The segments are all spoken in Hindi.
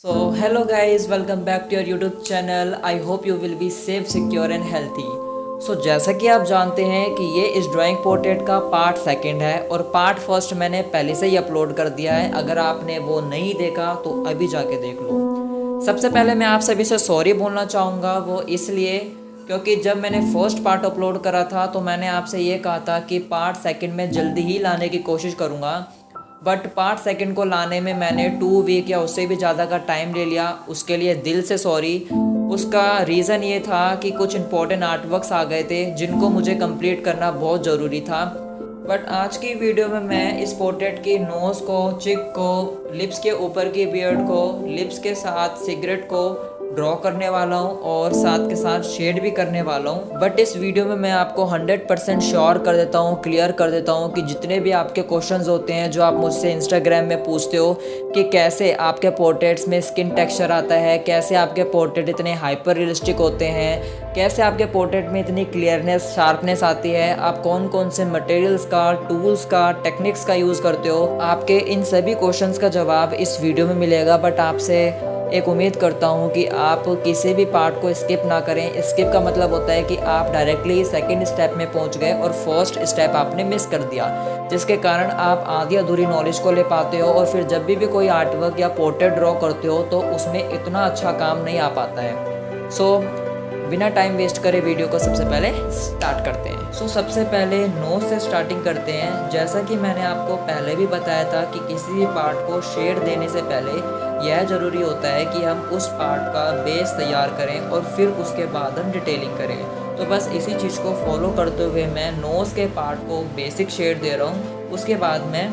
So hello guys, welcome back to your YouTube channel. I hope you will be safe, secure and healthy. So जैसा कि आप जानते हैं कि ये इस ड्राइंग पोर्ट्रेट का पार्ट सेकंड है और पार्ट फर्स्ट मैंने पहले से ही अपलोड कर दिया है। अगर आपने वो नहीं देखा तो अभी जाके देख लो। सबसे पहले मैं आप सभी से सॉरी बोलना चाहूँगा, वो इसलिए क्योंकि जब मैंने फर्स्ट पार्ट अपलोड करा था तो मैंने आपसे ये कहा था कि पार्ट सेकंड में जल्दी ही लाने की कोशिश करूँगा, बट पार्ट सेकंड को लाने में मैंने 2 वीक या उससे भी ज़्यादा का टाइम ले लिया। उसके लिए दिल से सॉरी। उसका रीज़न ये था कि कुछ इंपॉर्टेंट आर्ट वर्क्स आ गए थे जिनको मुझे कंप्लीट करना बहुत ज़रूरी था। बट आज की वीडियो में मैं इस पोर्ट्रेट की नोज़ को, चिक को, लिप्स के ऊपर की बियर्ड को, लिप्स के साथ सिगरेट को ड्रॉ करने वाला हूँ और साथ के साथ शेड भी करने वाला हूँ। बट इस वीडियो में मैं आपको 100% श्योर कर देता हूँ, क्लियर कर देता हूँ कि जितने भी आपके क्वेश्चंस होते हैं जो आप मुझसे इंस्टाग्राम में पूछते हो कि कैसे आपके पोर्ट्रेट्स में स्किन टेक्सचर आता है, कैसे आपके पोर्ट्रेट इतने हाइपर रियलिस्टिक होते हैं, कैसे आपके पोर्ट्रेट में इतनी क्लियरनेस, शार्पनेस आती है, आप कौन कौन से मटेरियल्स का, टूल्स का, टेक्निक्स का यूज़ करते हो, आपके इन सभी क्वेश्चंस का जवाब इस वीडियो में मिलेगा। बट आपसे एक उम्मीद करता हूँ कि आप किसी भी पार्ट को स्किप ना करें। स्किप का मतलब होता है कि आप डायरेक्टली सेकंड स्टेप में पहुँच गए और फर्स्ट स्टेप आपने मिस कर दिया, जिसके कारण आप आधी अधूरी नॉलेज को ले पाते हो और फिर जब भी कोई आर्ट वर्क या पोर्ट्रेट ड्रॉ करते हो तो उसमें इतना अच्छा काम नहीं आ पाता है। सो बिना टाइम वेस्ट करे वीडियो को सबसे पहले स्टार्ट करते हैं। सो सबसे पहले नोज से स्टार्टिंग करते हैं। जैसा कि मैंने आपको पहले भी बताया था कि किसी भी पार्ट को शेड देने से पहले यह ज़रूरी होता है कि हम उस पार्ट का बेस तैयार करें और फिर उसके बाद हम डिटेलिंग करें। तो बस इसी चीज़ को फॉलो करते हुए मैं नोज़ के पार्ट को बेसिक शेड दे रहा हूँ, उसके बाद मैं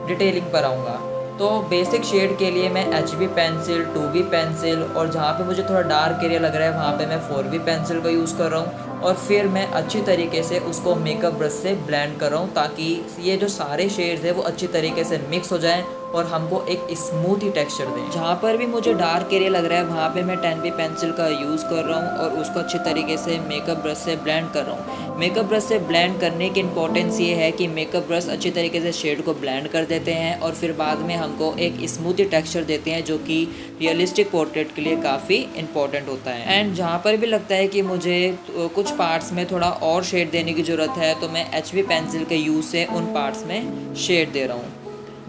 डिटेलिंग पर आऊँगा। तो बेसिक शेड के लिए मैं HB पेंसिल, 2B पेंसिल और जहाँ पे मुझे थोड़ा डार्क एरिया लग रहा है वहाँ पे मैं 4B पेंसिल का यूज़ कर रहा हूँ और फिर मैं अच्छी तरीके से उसको मेकअप ब्रश से ब्लेंड कर रहा हूँ ताकि ये जो सारे शेड्स हैं वो अच्छी तरीके से मिक्स हो जाएं और हमको एक स्मूथ ही टेक्सचर दें। जहाँ पर भी मुझे डार्क एरिया लग रहा है वहाँ पे मैं 10B पेंसिल का यूज़ कर रहा हूँ और उसको अच्छी तरीके से मेकअप ब्रश से ब्लेंड कर रहा हूँ। मेकअप ब्रश से ब्लेंड करने की इंपॉर्टेंस ये है कि मेकअप ब्रश अच्छी तरीके से शेड को ब्लेंड कर देते हैं और फिर बाद में हमको एक स्मूथी टेक्सचर देते हैं जो कि रियलिस्टिक पोर्ट्रेट के लिए काफ़ी इंपॉर्टेंट होता है। एंड जहाँ पर भी लगता है कि मुझे कुछ पार्ट्स में थोड़ा और शेड देने की ज़रूरत है तो मैं HB पेंसिल के यूज़ से उन पार्ट्स में शेड दे रहा हूँ।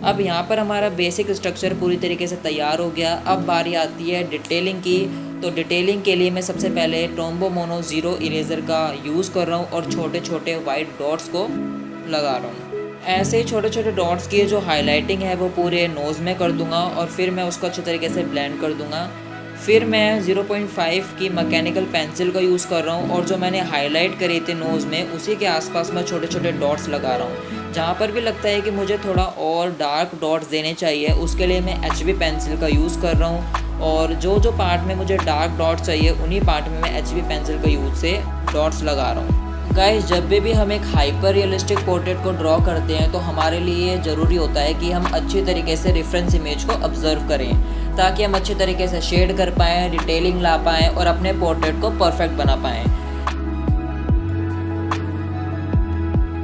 अब यहाँ पर हमारा बेसिक स्ट्रक्चर पूरी तरीके से तैयार हो गया। अब बारी आती है डिटेलिंग की। तो डिटेलिंग के लिए मैं सबसे पहले टोम्बो मोनो 0 इरेज़र का यूज़ कर रहा हूँ और छोटे छोटे वाइट डॉट्स को लगा रहा हूँ। ऐसे ही छोटे छोटे डॉट्स की जो हाईलाइटिंग है वो पूरे नोज़ में कर दूंगा और फिर मैं उसको अच्छे तरीके से ब्लेंड कर दूंगा। फिर मैं 0.5 की मैकेनिकल पेंसिल का यूज़ कर रहा हूँ और जो मैंने हाईलाइट करी थी नोज़ में उसी के आसपास मैं छोटे छोटे डॉट्स लगा रहा हूँ। जहाँ पर भी लगता है कि मुझे थोड़ा और डार्क डॉट्स देने चाहिए उसके लिए मैं HB पेंसिल का यूज़ कर रहा हूँ और जो पार्ट में मुझे डार्क डॉट्स चाहिए उन्हीं पार्ट में मैं HB पेंसिल का यूज़ से डॉट्स लगा रहा हूँ। गाइस, जब भी हम एक हाइपर रियलिस्टिक पोर्ट्रेट को ड्रॉ करते हैं तो हमारे लिए ज़रूरी होता है कि हम अच्छी तरीके से रेफरेंस इमेज को ऑब्जर्व करें ताकि हम अच्छी तरीके से शेड कर पाएँ, डिटेलिंग ला पाएँ और अपने पोर्ट्रेट को परफेक्ट बना पाएँ।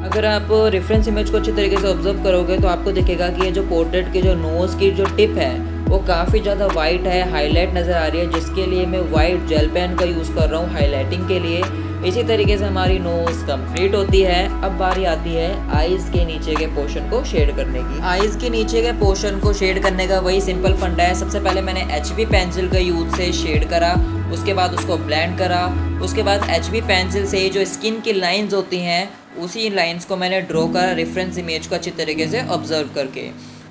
अगर आप रेफरेंस इमेज को अच्छी तरीके से ऑब्जर्व करोगे तो आपको दिखेगा कि ये जो पोर्ट्रेट की जो नोज़ की जो टिप है वो काफ़ी ज़्यादा वाइट है, हाईलाइट नज़र आ रही है, जिसके लिए मैं वाइट जेल पेन का यूज़ कर रहा हूँ हाईलाइटिंग के लिए। इसी तरीके से हमारी नोज़ कंप्लीट होती है। अब बारी आती है आईज़ के नीचे के पोर्शन को शेड करने की। आईज़ के नीचे के पोर्शन को शेड करने का वही सिंपल फंडा है। सबसे पहले मैंने HB पेंसिल का यूज़ से शेड करा, उसके बाद उसको ब्लेंड करा, उसके बाद HB पेंसिल से जो स्किन की लाइंस होती हैं उसी लाइंस को मैंने ड्रॉ करा रेफरेंस इमेज को अच्छी तरीके से ऑब्जर्व करके।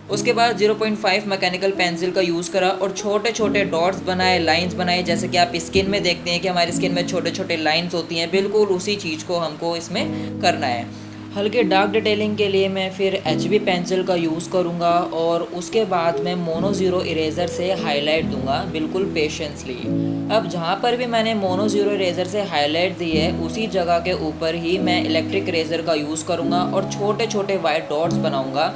उसके बाद 0.5 मैकेनिकल पेंसिल का यूज़ करा और छोटे छोटे डॉट्स बनाए, लाइंस बनाए, जैसे कि आप स्किन में देखते हैं कि हमारी स्किन में छोटे छोटे लाइंस होती हैं, बिल्कुल उसी चीज़ को हमको इसमें करना है। हल्के डार्क डिटेलिंग के लिए मैं फिर HB पेंसिल का यूज़ करूँगा और उसके बाद मैं मोनो 0 इरेज़र से हाईलाइट दूंगा, बिल्कुल पेशेंसली। अब जहाँ पर भी मैंने मोनो 0 इरेज़र से हाईलाइट दी है उसी जगह के ऊपर ही मैं इलेक्ट्रिक इरेज़र का यूज़ करूँगा और छोटे छोटे वाइट डॉट्स बनाऊँगा।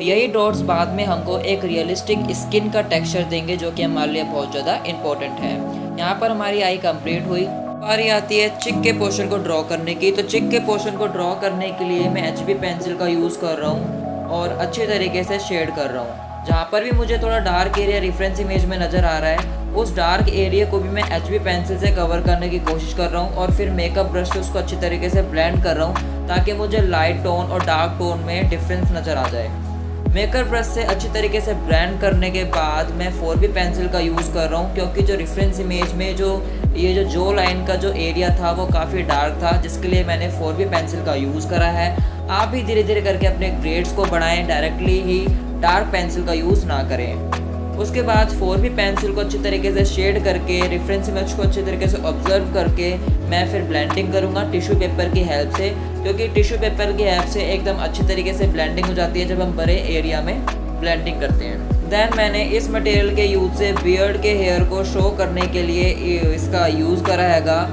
यही डॉट्स बाद में हमको एक रियलिस्टिक स्किन का टेक्सचर देंगे जो कि हमारे लिए बहुत ज़्यादा इंपॉर्टेंट है। यहाँ पर हमारी आई कंप्लीट हुई। बारी आती है चिक के पोर्शन को ड्रॉ करने की। तो चिक के पोर्शन को ड्रॉ करने के लिए मैं HB पेंसिल का यूज़ कर रहा हूँ और अच्छे तरीके से शेड कर रहा हूँ। जहाँ पर भी मुझे थोड़ा डार्क एरिया रेफरेंस इमेज में नज़र आ रहा है, उस डार्क एरिया को भी मैं HB पेंसिल से कवर करने की कोशिश कर रहा हूँ और फिर मेकअप ब्रश से उसको अच्छी तरीके से ब्लेंड कर रहा हूँ ताकि मुझे लाइट टोन और डार्क टोन में डिफरेंस नज़र आ जाए। मेकअप ब्रश से अच्छी तरीके से ब्लेंड करने के बाद मैं 4B पेंसिल का यूज़ कर रहा हूँ, क्योंकि जो रेफरेंस इमेज में ये जो लाइन का जो एरिया था वो काफ़ी डार्क था, जिसके लिए मैंने 4B पेंसिल का यूज़ करा है। आप भी धीरे धीरे करके अपने ग्रेड्स को बढ़ाएं, डायरेक्टली ही डार्क पेंसिल का यूज़ ना करें। उसके बाद 4B पेंसिल को अच्छी तरीके से शेड करके रेफरेंस इमेज को अच्छी तरीके से ऑब्जर्व करके मैं फिर ब्लेंडिंग करूँगा टिश्यू पेपर की हेल्प से, क्योंकि टिश्यू पेपर की हेल्प से एकदम अच्छी तरीके से ब्लेंडिंग हो जाती है जब हम बड़े एरिया में ब्लेंडिंग करते हैं। देन मैंने इस मटेरियल के यूज़ से बियर्ड के हेयर को शो करने के लिए इसका यूज़ करा हैगा।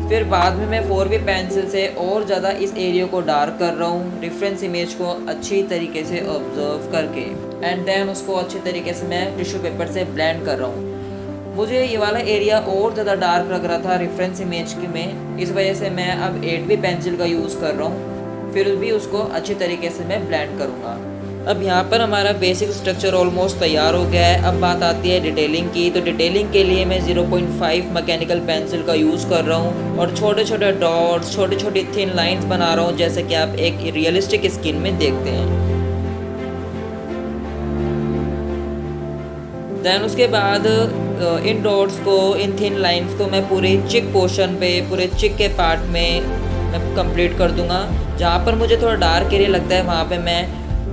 फिर बाद में मैं 4B पेंसिल से और ज़्यादा इस एरिया को डार्क कर रहा हूँ, रेफरेंस इमेज को अच्छी तरीके से ऑब्जर्व करके, एंड देन उसको अच्छी तरीके से मैं टिश्यू पेपर से ब्लेंड कर रहा हूँ। मुझे ये वाला एरिया और ज़्यादा डार्क लग रहा था रेफरेंस इमेज में, इस वजह से मैं अब 8B पेंसिल का यूज़ कर रहा हूँ, फिर भी उसको अच्छी तरीके से मैं ब्लेंड करूँगा। अब यहाँ पर हमारा बेसिक स्ट्रक्चर ऑलमोस्ट तैयार हो गया है। अब बात आती है डिटेलिंग की, तो डिटेलिंग के लिए मैं 0.5 मैकेनिकल पेंसिल का यूज़ कर रहा हूँ और छोटे छोटे डॉट्स, छोटी छोटी थिन लाइंस बना रहा हूँ, जैसे कि आप एक रियलिस्टिक स्किन में देखते हैं। देन उसके बाद इन डॉट्स को, इन थिन लाइंस को मैं पूरे चिक पोर्शन पे, पूरे चिक के पार्ट में मैं कंप्लीट कर दूंगा। जहाँ पर मुझे थोड़ा डार्क एरिया लगता है वहाँ पे मैं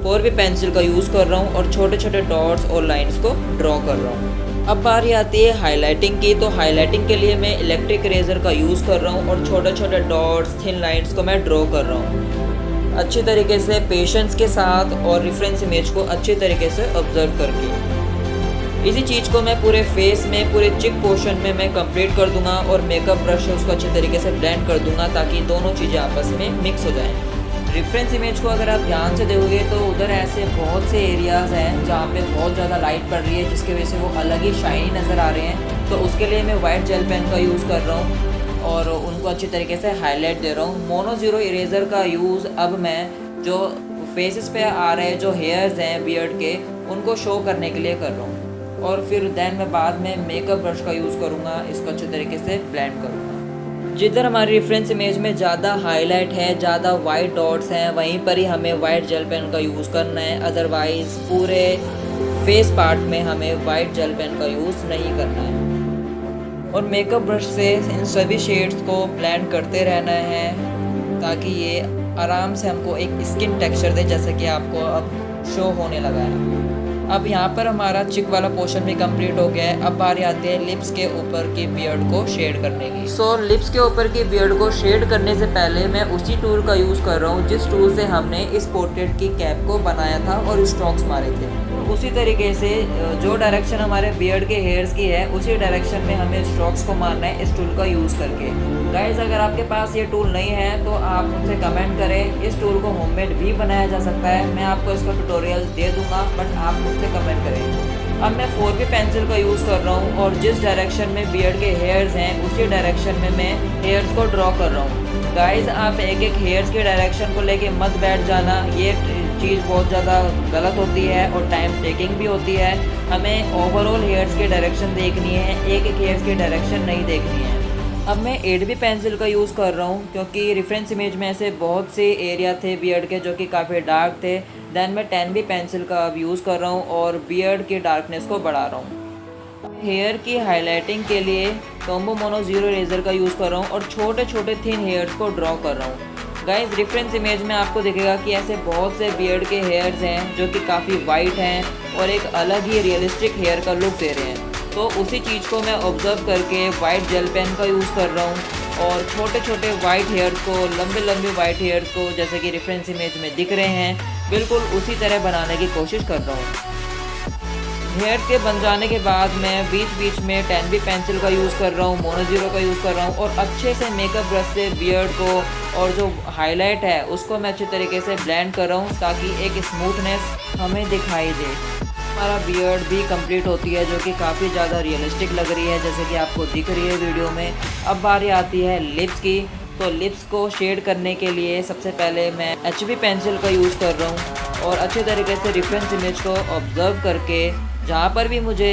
4B पेंसिल का यूज़ कर रहा हूँ और छोटे छोटे डॉट्स और लाइंस को ड्रॉ कर रहा हूँ। अब बारी आती है हाईलाइटिंग की, तो हाईलाइटिंग के लिए मैं इलेक्ट्रिक इरेजर का यूज़ कर रहा हूँ और छोटे छोटे डॉट्स, थिन लाइंस को मैं ड्रॉ कर रहा हूँ अच्छी तरीके से, पेशेंस के साथ और रेफरेंस इमेज को अच्छी तरीके से ऑब्जर्व करके। इसी चीज़ को मैं पूरे फेस में, पूरे चिक पोर्शन में मैं कंप्लीट कर दूंगा और मेकअप ब्रश से उसको अच्छे तरीके से ब्लेंड कर दूंगा ताकि दोनों चीज़ें आपस में मिक्स हो जाएं। रेफरेंस इमेज को अगर आप ध्यान से देखोगे तो उधर ऐसे बहुत से एरियाज़ हैं जहाँ पे बहुत ज़्यादा लाइट पड़ रही है, जिसकी वजह से वो अलग ही शाइनी नज़र आ रहे हैं। तो उसके लिए मैं वाइट जेल पेन का यूज़ कर रहा हूँ और उनको अच्छी तरीके से हाईलाइट दे रहा हूँ। मोनो ज़ीरो इरेज़र का यूज़ अब मैं जो फेसेस पे आ रहे हैं, जो हेयर्स हैं बियर्ड के, उनको शो करने के लिए कर रहा हूँ। और फिर देन मैं बाद में मेकअप ब्रश का यूज़ करूँगा, इसको अच्छे तरीके से ब्लेंड करूँगा। जिधर हमारी रेफरेंस इमेज में ज़्यादा हाईलाइट है, ज़्यादा वाइट डॉट्स हैं, वहीं पर ही हमें वाइट जेल पेन का यूज़ करना है। अदरवाइज़ पूरे फेस पार्ट में हमें वाइट जेल पेन का यूज़ नहीं करना है। और मेकअप ब्रश से इन सभी शेड्स को ब्लेंड करते रहना है ताकि ये आराम से हमको एक स्किन टेक्सचर दे, जैसे कि आपको अब शो होने लगा है। अब यहाँ पर हमारा चिक वाला पोर्शन भी कंप्लीट हो गया है। अब बारी आती है लिप्स के ऊपर की बियर्ड को शेड करने की। लिप्स के ऊपर की बियर्ड को शेड करने से पहले मैं उसी टूल का यूज़ कर रहा हूँ जिस टूल से हमने इस पोर्ट्रेट की कैप को बनाया था और स्ट्रोक्स मारे थे। उसी तरीके से जो डायरेक्शन हमारे बियर्ड के हेयर्स की है, उसी डायरेक्शन में हमें स्ट्रोक्स को मारना है इस टूल का यूज़ करके। गाइस, अगर आपके पास ये टूल नहीं है तो आप मुझसे कमेंट करें। इस टूल को होममेड भी बनाया जा सकता है, मैं आपको इसका ट्यूटोरियल दे दूंगा, बट आप मुझसे कमेंट करें। अब मैं 4B पेंसिल का यूज़ कर रहा हूँ और जिस डायरेक्शन में बियर्ड के हेयर्स हैं उसी डायरेक्शन में मैं हेयर्स को ड्रॉ कर रहा हूँ। गाइस, आप एक एक हेयर्स के डायरेक्शन को लेके मत बैठ जाना, ये चीज़ बहुत ज़्यादा गलत होती है और टाइम टेकिंग भी होती है। हमें ओवरऑल हेयर्स के डायरेक्शन देखनी है, एक एक हेयर्स की डायरेक्शन नहीं देखनी है। अब मैं 8B पेंसिल का यूज़ कर रहा हूँ क्योंकि रेफरेंस इमेज में ऐसे बहुत से एरिया थे बियर्ड के जो कि काफ़ी डार्क थे। देन मैं 10B पेंसिल का अब यूज़ कर रहा हूँ और बियर्ड की डार्कनेस को बढ़ा रहा हूँ। हेयर की हाईलाइटिंग के लिए टॉम्बो मोनो ज़ीरो इरेज़र का यूज़ कर रहा हूँ और छोटे छोटे थिन हेयर्स को ड्रॉ कर रहा हूँ। गाइस, रेफरेंस इमेज में आपको दिखेगा कि ऐसे बहुत से बियर्ड के हेयर्स हैं जो कि काफ़ी वाइट हैं और एक अलग ही रियलिस्टिक हेयर का लुक दे रहे हैं। तो उसी चीज़ को मैं ऑब्जर्व करके वाइट जेल पेन का यूज़ कर रहा हूँ और छोटे छोटे वाइट हेयर्स को, लंबे लंबे वाइट हेयर्स को, जैसे कि रेफरेंस इमेज में दिख रहे हैं, बिल्कुल उसी तरह बनाने की कोशिश कर रहा हूँ। हेयर्स के बन जाने के बाद मैं बीच बीच में 10B पेंसिल का यूज़ कर रहा हूँ, मोनो ज़ीरो का यूज़ कर रहा हूँ और अच्छे से मेकअप ब्रश से बियर्ड को और जो हाईलाइट है उसको मैं अच्छी तरीके से ब्लेंड कर रहा हूँ ताकि एक स्मूथनेस हमें दिखाई दे। हमारा बियर्ड भी कंप्लीट होती है जो कि काफ़ी ज़्यादा रियलिस्टिक लग रही है, जैसे कि आपको दिख रही है वीडियो में। अब बारी आती है लिप्स की। तो लिप्स को शेड करने के लिए सबसे पहले मैं HB पेंसिल का यूज़ कर रहा हूँ और अच्छे तरीके से रेफरेंस इमेज को ऑब्जर्व करके जहाँ पर भी मुझे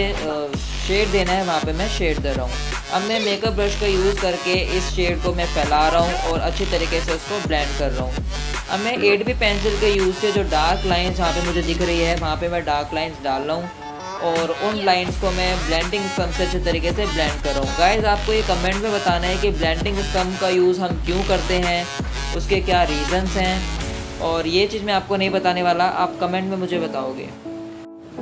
शेड देना है वहाँ पे मैं शेड दे रहा हूँ। अब मैं मेकअप ब्रश का यूज़ करके इस शेड को मैं फैला रहा हूँ और अच्छी तरीके से उसको ब्लेंड कर रहा हूँ। अब मैं 8B पेंसिल के यूज़ से जो डार्क लाइंस जहाँ पे मुझे दिख रही है वहाँ पे मैं डार्क लाइंस डाल रहा हूँ और उन लाइंस को मैं ब्लेंडिंग स्कम से अच्छे तरीके से ब्लेंड कर रहा हूँ। गाइस आपको ये कमेंट में बताना है कि ब्लेंडिंग स्कम का यूज़ हम क्यों करते हैं, उसके क्या रीज़न्स हैं, और ये चीज़ मैं आपको नहीं बताने वाला, आप कमेंट में मुझे बताओगे।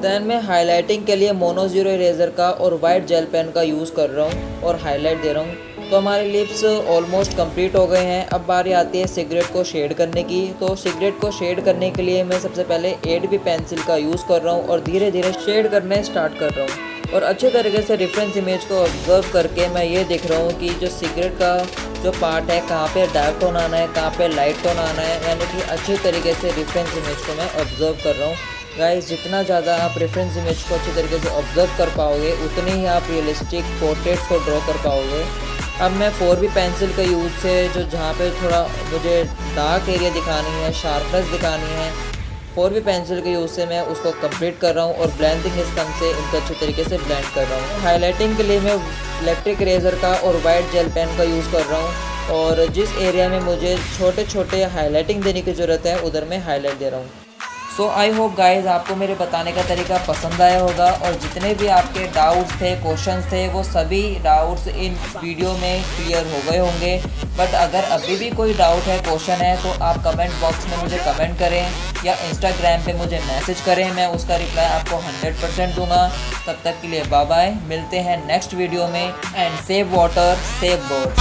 दैन मैं हाइलाइटिंग के लिए मोनो ज़ीरो इरेज़र का और वाइट जेल पेन का यूज़ कर रहा हूँ और हाईलाइट दे रहा हूँ। तो हमारे लिप्स ऑलमोस्ट कंप्लीट हो गए हैं। अब बारी आती है सिगरेट को शेड करने की। तो सिगरेट को शेड करने के लिए मैं सबसे पहले 8B पेंसिल का यूज़ कर रहा हूँ और धीरे धीरे शेड करने स्टार्ट कर रहा हूँ और अच्छे तरीके से रेफरेंस इमेज को ऑब्जर्व करके मैं ये देख रहा हूँ कि जो सिगरेट का जो पार्ट है कहाँ पे डार्क टोन आना है, कहाँ पे लाइट टोन आना है, यानी कि अच्छे तरीके से रेफरेंस इमेज को मैं ऑब्जर्व कर रहा हूँ। गाइस जितना ज़्यादा आप रेफरेंस इमेज को अच्छे तरीके से ऑब्जर्व कर पाओगे उतने ही आप रियलिस्टिक पोर्ट्रेट्स को ड्रॉ कर पाओगे। अब मैं 4B पेंसिल का यूज़ से जो जहाँ पे थोड़ा मुझे डार्क एरिया दिखानी है, शार्पनेस दिखानी है, 4B पेंसिल के यूज़ से मैं उसको कंप्लीट कर रहा हूँ और ब्लेंडिंग स्कम से इनको अच्छे तरीके से ब्लेंड कर रहा हूँ। हाईलाइटिंग के लिए मैं इलेक्ट्रिक इरेज़र का और वाइट जेल पेन का यूज़ कर रहा हूँ और जिस एरिया में मुझे छोटे छोटे हाईलाइटिंग देने की ज़रूरत है उधर मैं हाईलाइट दे रहा हूँ। सो आई होप गाइज़ आपको मेरे बताने का तरीका पसंद आया होगा और जितने भी आपके डाउट्स थे, क्वेश्चंस थे, वो सभी डाउट्स इन वीडियो में क्लियर हो गए होंगे। बट अगर अभी भी कोई डाउट है, क्वेश्चन है, तो आप कमेंट बॉक्स में मुझे कमेंट करें या इंस्टाग्राम पे मुझे मैसेज करें, मैं उसका रिप्लाई आपको 100% दूंगा। तब तक के लिए बाय बाय, मिलते हैं नेक्स्ट वीडियो में। And save water, save birds.